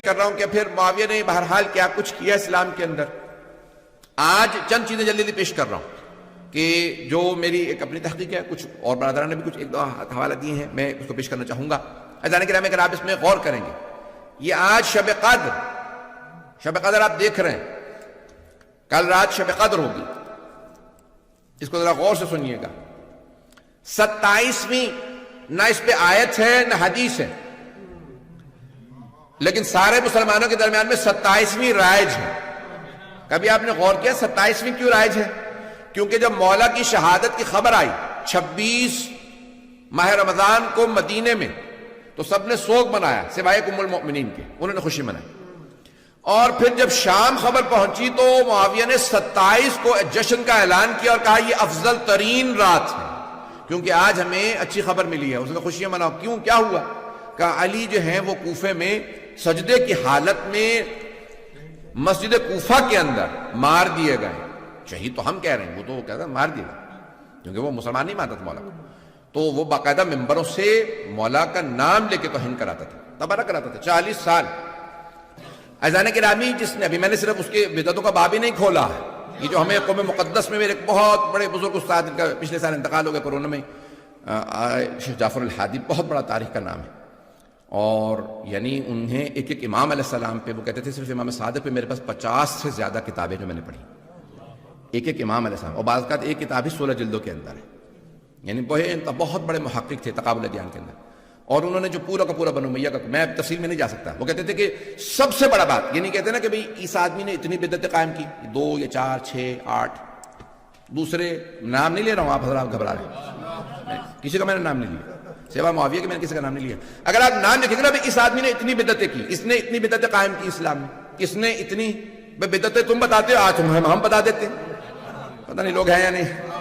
کر رہا ہوں کہ پھر معاویہ نے بہرحال کیا کچھ کیا اسلام کے اندر. آج چند چیزیں جلدی پیش کر رہا ہوں کہ جو میری ایک اپنی تحقیق ہے, کچھ اور برادران نے بھی کچھ ایک دو حوالہ دیے ہیں, میں اس کو پیش کرنا چاہوں گا. عزیزان کرام, اگر آپ اس میں غور کریں گے, یہ آج شب قدر آپ دیکھ رہے ہیں, کل رات شب قدر ہوگی. اس کو ذرا غور سے سنیے گا. 27ویں نہ اس پہ آیت ہے نہ حدیث ہے, لیکن سارے مسلمانوں کے درمیان میں 27ویں رائج ہے. کبھی آپ نے غور کیا 27ویں کیوں رائج ہے؟ کیونکہ جب مولا کی شہادت کی خبر آئی 26 ماہ رمضان کو مدینے میں, تو سب نے سوگ منایا سوائے ام المؤمنین کے, انہوں نے خوشی منائی. اور پھر جب شام خبر پہنچی تو معاویہ نے 27 کو جشن کا اعلان کیا اور کہا یہ افضل ترین رات ہے, کیونکہ آج ہمیں اچھی خبر ملی ہے. اس نے خوشیاں مناؤ. کیوں, کیا ہوا؟ کہا علی جو ہیں وہ کوفے میں سجدے کی حالت میں مسجد کوفہ کے اندر مار دیے گئے. شہید تو ہم کہہ رہے ہیں, وہ تو کہتا ہے مار دیے گئے, کیونکہ وہ مسلمان نہیں مانتا تھا مولا کو. تو وہ باقاعدہ ممبروں سے مولا کا نام لے کے توہین کراتا تھا, تبرک کراتا تھا 40 سال. عزیزان گرامی, جس نے ابھی میں نے صرف اس کے بدعتوں کا باب ہی نہیں کھولا ہے, یہ جو ہمیں قوم مقدس میں میرے ایک بہت بڑے بزرگ استاد, ان کا پچھلے سال انتقال ہو گیا کورونا میں, شیخ جعفر الحادی, بہت بڑا تاریخ کا نام ہے. اور یعنی انہیں ایک ایک امام علیہ السلام پہ, وہ کہتے تھے صرف امام صادق پہ میرے پاس 50 سے زیادہ کتابیں جو میں نے پڑھی, ایک ایک امام علیہ السلام, اور بعض اوقات ایک کتاب ہی 16 جلدوں کے اندر ہے. یعنی بہت بڑے محقق تھے تقابل ادیان کے اندر. اور انہوں نے جو پورا کا پورا بنو امیہ کا, میں تفصیل میں نہیں جا سکتا, وہ کہتے تھے کہ سب سے بڑا بات, یہ نہیں کہتے نا کہ بھئی اس آدمی نے اتنی بدعتیں قائم کی, 2 یا 4 6 8, دوسرے نام نہیں لے رہا ہوں, آپ حضرات گھبرا رہے ہیں, کسی کا میں نے نام نہیں لیا سوا معاویہ کے, میں نے کسی کا نام نہیں لیا. اگر آپ نام لکھیں گے نا اس آدمی نے اتنی بدعتیں کی, اس نے اتنی بدعتیں قائم کی اسلام میں, اس نے اتنی بدعتیں, تم بتاتے ہو, آج ہم بتا دیتے ہیں, پتہ نہیں لوگ ہیں یا نہیں.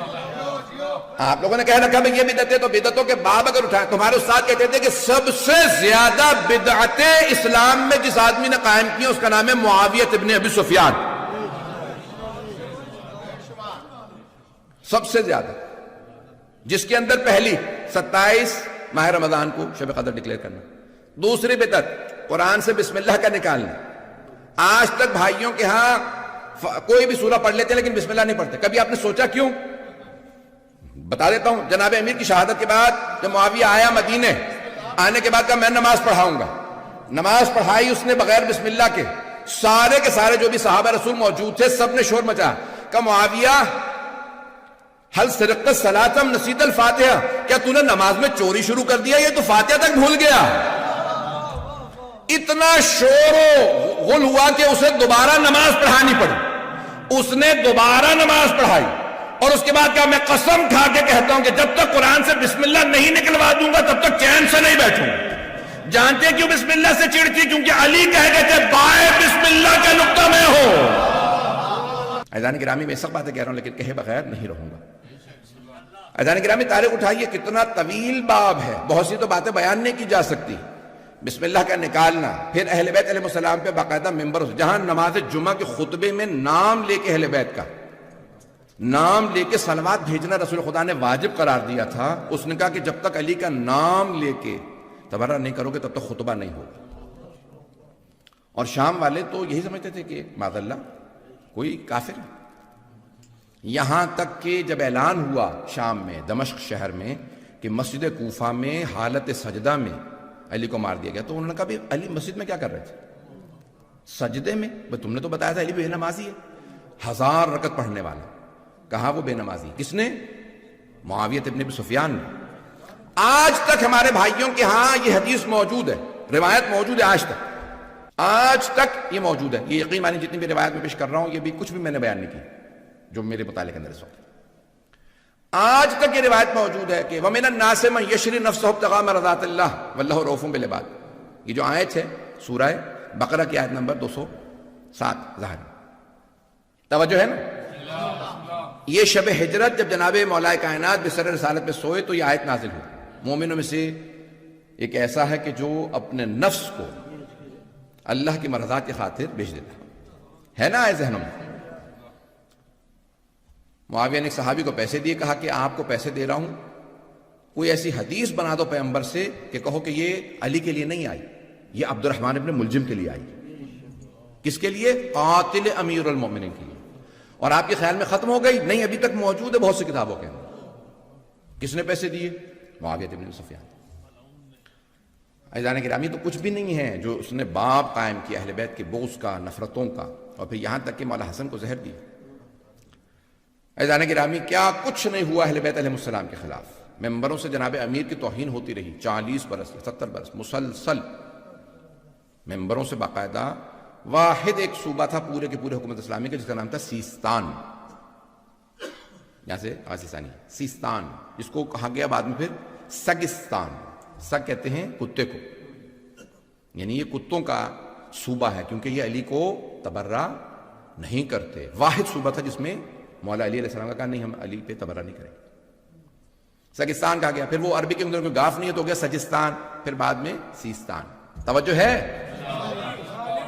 آپ لوگوں نے کہہ رکھا بھئی یہ بدعتیں, تو بدعتوں کے باب اگر اٹھائیں, تمہارے استاد کہتے تھے کہ سب سے زیادہ بدعتیں اسلام میں جس آدمی نے قائم کی اس کا نام ہے معاویہ ابن ابی سفیان. سب سے زیادہ, جس کے اندر پہلی 27 ماہ رمضان کو شب قدر ڈکلیئر کرنا. دوسری بدعت قرآن سے بسم اللہ کا نکالنا. آج تک بھائیوں کے ہاں کوئی بھی سورہ پڑھ لیتے لیکن بسم اللہ نہیں پڑھتے. کبھی آپ نے سوچا کیوں؟ بتا دیتا ہوں. جناب امیر کی شہادت کے بعد جب معاویہ آیا مدینے, آنے کے بعد کہا میں نماز پڑھاؤں گا. نماز پڑھائی اس نے بغیر بسم اللہ کے. سارے کے سارے جو بھی صحابہ رسول موجود تھے سب نے شور مچا, کہا معاویہ حل سرقت صلاتم نسیت الفاتحہ, کیا تو نے نماز میں چوری شروع کر دیا, یہ تو فاتحہ تک بھول گیا. اتنا شور و غل ہوا کہ اسے دوبارہ نماز پڑھانی پڑی. اس نے دوبارہ نماز پڑھائی اور اس کے بعد کہا میں قسم کھا کے کہتا ہوں کہ جب تک قرآن سے بسم اللہ نہیں نکلوا دوں گا تب تک چین سے نہیں بیٹھوں. جانتے کیوں بسم اللہ سے چڑتی؟ کیونکہ علی کہہ گئے تھے بائے بسم اللہ کا نقطہ میں ہو. عزیزان گرامی, میں سب باتیں کہہ رہا ہوں لیکن کہے بغیر نہیں رہوں گا. عزیزان گرامی, تاریخ اٹھائیے, کتنا طویل باب ہے, بہت سی تو باتیں بیان نہیں کی جا سکتی. بسم اللہ کا نکالنا, پھر اہل بیت علیہ السلام پہ باقاعدہ ممبر, جہاں نماز جمعہ کے خطبے میں نام لے کے اہل بیت کا نام لے کے صلوات بھیجنا رسول خدا نے واجب قرار دیا تھا. اس نے کہا کہ جب تک علی کا نام لے کے تبرہ نہیں کرو گے تب تک خطبہ نہیں ہوگا. اور شام والے تو یہی سمجھتے تھے کہ معاذ اللہ کوئی کافر ہے. یہاں تک کہ جب اعلان ہوا شام میں, دمشق شہر میں, کہ مسجد کوفہ میں حالت سجدہ میں علی کو مار دیا گیا, تو انہوں نے کہا بھی علی مسجد میں کیا کر رہے تھے؟ سجدے میں. بھئی تم نے تو بتایا تھا علی بے نمازی ہے, 1000 رکعت پڑھنے والا. کہا وہ بے نمازی. کس نے؟ معاویہ ابن ابی سفیان نے. آج تک ہمارے بھائیوں کے ہاں یہ حدیث موجود ہے, روایت موجود ہے, آج تک یہ موجود ہے. یہ یقین مانی جتنی بھی روایت میں پیش کر رہا ہوں یہ بھی کچھ بھی میں نے بیان نہیں کی جو میرے مطالعے کے اندر اس وقت. آج تک یہ روایت موجود ہے کہ وَمِنَ النَّاسِ مَن يَشْرِي نَفْسَهُ ابْتِغَاءَ مَرْضَاتِ اللَّهِ وَاللَّهُ رَءُوفٌ بِالْعِبَادِ. یہ جو آیت ہے سورہ بقرہ کی آیت نمبر 207 ظاہر. توجہ ہے نا. یہ شب ہجرت جب جناب مولا کائنات بسر رسالت میں سوئے تو یہ آیت نازل ہوئی. مومنوں میں سے ایک ایسا ہے کہ جو اپنے نفس کو اللہ کی مرضات کی خاطر بیچ دیتا ہے نا. آئے ذہنوں میں معاویہ نے ایک صحابی کو پیسے دیے, کہا کہ آپ کو پیسے دے رہا ہوں, کوئی ایسی حدیث بنا دو پیغمبر سے کہ کہو کہ یہ علی کے لیے نہیں آئی, یہ عبد الرحمن ابن ملجم کے لیے آئی. کس کے لیے؟ قاتل امیر المومنین کے لیے. اور آپ کے خیال میں ختم ہو گئی؟ نہیں، ابھی تک موجود ہے بہت سی کتابوں کے اندر. کس نے پیسے دیے؟ معاویہ ابن سفیان. عزیزان گرامی، تو کچھ بھی نہیں ہے جو اس نے باب قائم کیا اہل بیت کے بغض کا، نفرتوں کا، اور پھر یہاں تک کہ مولا حسن کو زہر دیا. عزیزان گرامی، کیا کچھ نہیں ہوا اہل بیت علیہ السلام کے خلاف. ممبروں سے جناب امیر کی توہین ہوتی رہی 40 برس 70 برس مسلسل. ممبروں سے باقاعدہ. واحد ایک صوبہ تھا پورے کے پورے حکومت اسلامی کا جس کا نام تھا سیستان، یہاں سے آسیستانی، سیستان، جس کو کہا گیا بعد میں پھر سگستان. سگ کہتے ہیں کتے کو، یعنی یہ کتوں کا صوبہ ہے کیونکہ یہ علی کو تبرہ نہیں کرتے. واحد صوبہ تھا جس میں مولا علی علیہ السلام کا کہا نہیں، ہم علی پہ تبرہ نہیں کریں. سگستان کہا گیا. پھر وہ عربی کے اندر کوئی گاف نہیں ہے تو ہو گیا سجستان، پھر بعد میں سیستان. توجہ ہے؟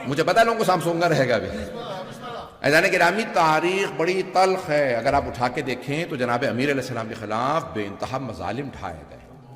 مجھے پتا لوگوں کو سامسونگا رہے گا ابھی. عزیزان گرامی، تاریخ بڑی تلخ ہے. اگر آپ اٹھا کے دیکھیں تو جناب امیر علیہ السلام کے خلاف بے انتہا مظالم ڈھائے گئے.